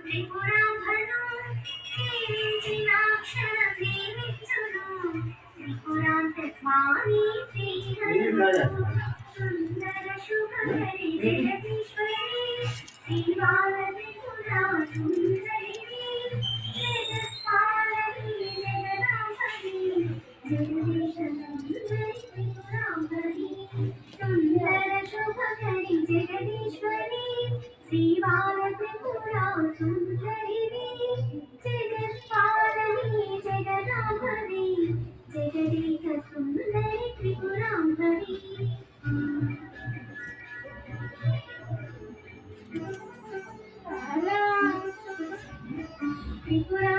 త్రిపురాభను సేవించినాక్షర ప్రేమించును త్రిపురాంత Swamy శ్రీహరు Sundara Shubhakari Jagadeeswari Sreebala Tripura Sundari జగత్పాలని జగదాంబరి Jagadisha Sundari త్రిపురాంబరి Sundara Shubhakari Jagadeeswari Sreebala Tripura Sundari జగత్పాలని జగదాంబరి Jagadisha Sundari త్రిపురాంబరి Tripura